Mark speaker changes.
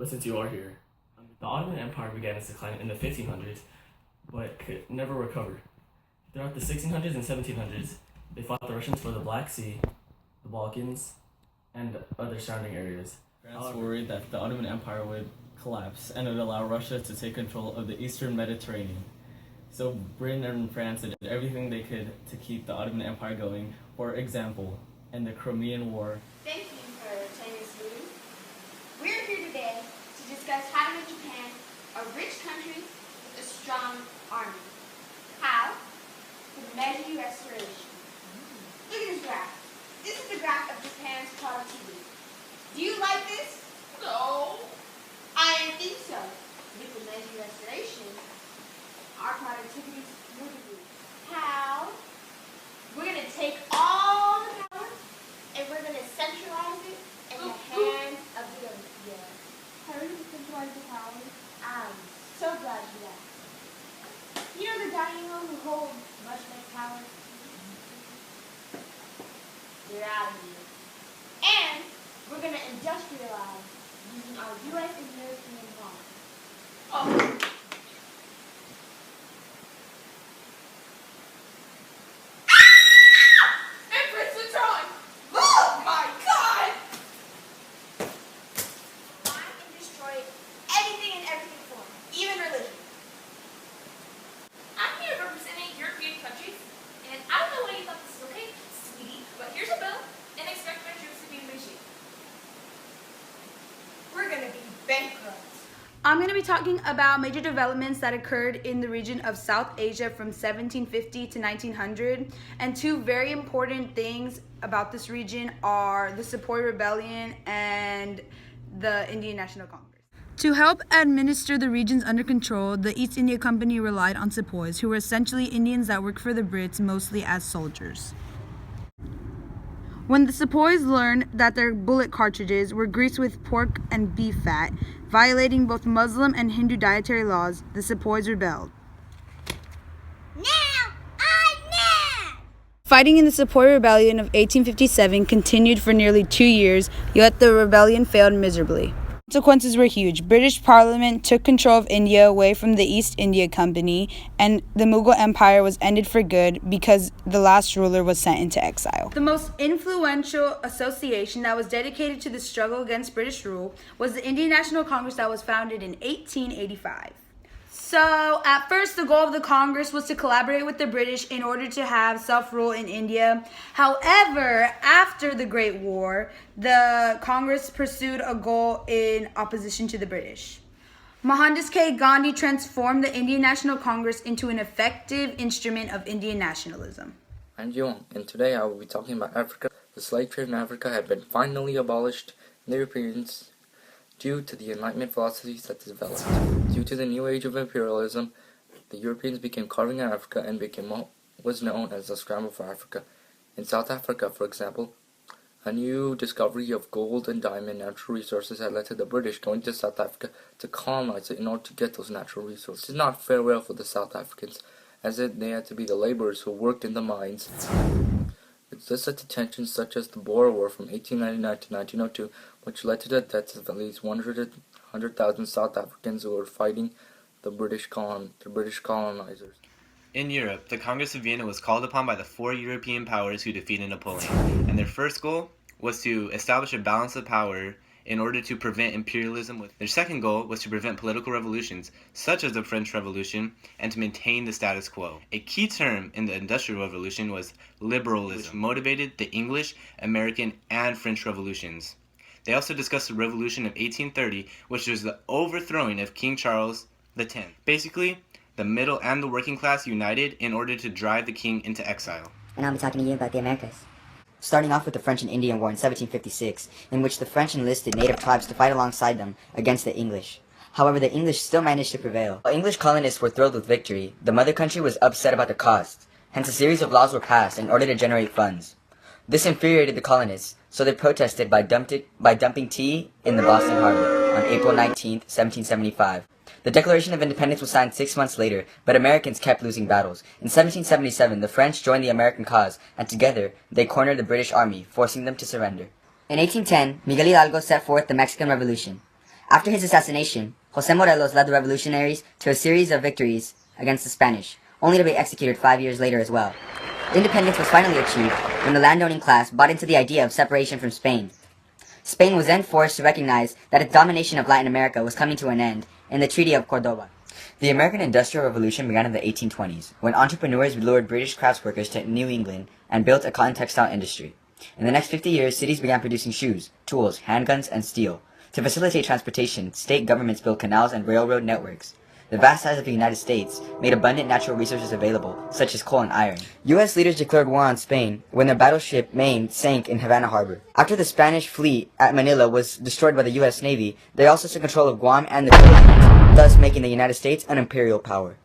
Speaker 1: But since you are here, the Ottoman Empire began its decline in the 1500s, but could never recover. Throughout the 1600s and 1700s, they fought the Russians for the Black Sea, the Balkans, and other surrounding areas. France worried that the Ottoman Empire would collapse and would allow Russia to take control of the Eastern Mediterranean. So Britain and France did everything they could to keep the Ottoman Empire going. For example, in the Crimean War.
Speaker 2: Thank you for attending this meeting. We're here today to discuss how to make Japan a rich country with a strong army. How? With measure restoration. Look at this graph. This is the graph of Japan's productivity. Do you like this? No. I didn't think so. With the measure restoration, our productivity will improve. How? We're going to take all the power and we're going to centralize it in the hands of the elite. How do we centralize the power? I'm so glad you asked. You know the daimyo who hold much less power? They're out of here. And we're going to industrialize using our U.S. and European model. Oh.
Speaker 3: I'm going to be talking about major developments that occurred in the region of South Asia from 1750 to 1900. And two very important things about this region are the Sepoy Rebellion and the Indian National Congress. To help administer the regions under control, the East India Company relied on Sepoys, who were essentially Indians that worked for the Brits mostly as soldiers. When the Sepoys learned that their bullet cartridges were greased with pork and beef fat, violating both Muslim and Hindu dietary laws, the Sepoys rebelled.
Speaker 2: Now I'm mad!
Speaker 3: Fighting in the Sepoy Rebellion of 1857 continued for nearly 2 years, yet the rebellion failed miserably. Consequences were huge. British Parliament took control of India away from the East India Company, and the Mughal Empire was ended for good because the last ruler was sent into exile. The most influential association that was dedicated to the struggle against British rule was the Indian National Congress that was founded in 1885. So, at first, the goal of the Congress was to collaborate with the British in order to have self-rule in India. However, after the Great War, the Congress pursued a goal in opposition to the British. Mohandas K. Gandhi transformed the Indian National Congress into an effective instrument of Indian nationalism.
Speaker 4: I'm Young, and today I will be talking about Africa. The slave trade in Africa had been finally abolished in the Europeans due to the Enlightenment philosophies that developed. Due to the new age of imperialism, the Europeans began carving out Africa and became what was known as the Scramble for Africa. In South Africa, for example, a new discovery of gold and diamond natural resources had led to the British going to South Africa to colonize it in order to get those natural resources. This did not fare well for the South Africans, as they had to be the laborers who worked in the mines. This led to tensions such as the Boer War from 1899 to 1902, which led to the deaths of at least 100,000 South Africans who were fighting the British colonizers.
Speaker 5: In Europe, the Congress of Vienna was called upon by the 4 European powers who defeated Napoleon, and their first goal was to establish a balance of power in order to prevent imperialism. Their second goal was to prevent political revolutions, such as the French Revolution, and to maintain the status quo. A key term in the Industrial Revolution was liberalism, which motivated the English, American, and French revolutions. They also discussed the Revolution of 1830, which was the overthrowing of King Charles X. Basically, the middle and the working class united in order to drive the king into exile.
Speaker 6: And I'll be talking to you about the Americas. Starting off with the French and Indian War in 1756, in which the French enlisted native tribes to fight alongside them against the English. However, the English still managed to prevail. While English colonists were thrilled with victory, the mother country was upset about the cost. Hence, a series of laws were passed in order to generate funds. This infuriated the colonists, so they protested by dumping tea in the Boston Harbor on April 19, 1775. The Declaration of Independence was signed 6 months later, but Americans kept losing battles. In 1777, the French joined the American cause, and together, they cornered the British army, forcing them to surrender. In 1810, Miguel Hidalgo set forth the Mexican Revolution. After his assassination, José Morelos led the revolutionaries to a series of victories against the Spanish, only to be executed 5 years later as well. Independence was finally achieved when the landowning class bought into the idea of separation from Spain. Spain was then forced to recognize that its domination of Latin America was coming to an end in the Treaty of Cordoba. The American Industrial Revolution began in the 1820s, when entrepreneurs lured British craftsworkers to New England and built a cotton textile industry. In the next 50 years, cities began producing shoes, tools, handguns, and steel. To facilitate transportation, state governments built canals and railroad networks. The vast size of the United States made abundant natural resources available, such as coal and iron. U.S. leaders declared war on Spain when their battleship Maine sank in Havana Harbor. After the Spanish fleet at Manila was destroyed by the U.S. Navy, they also took control of Guam and the Philippines, thus making the United States an imperial power.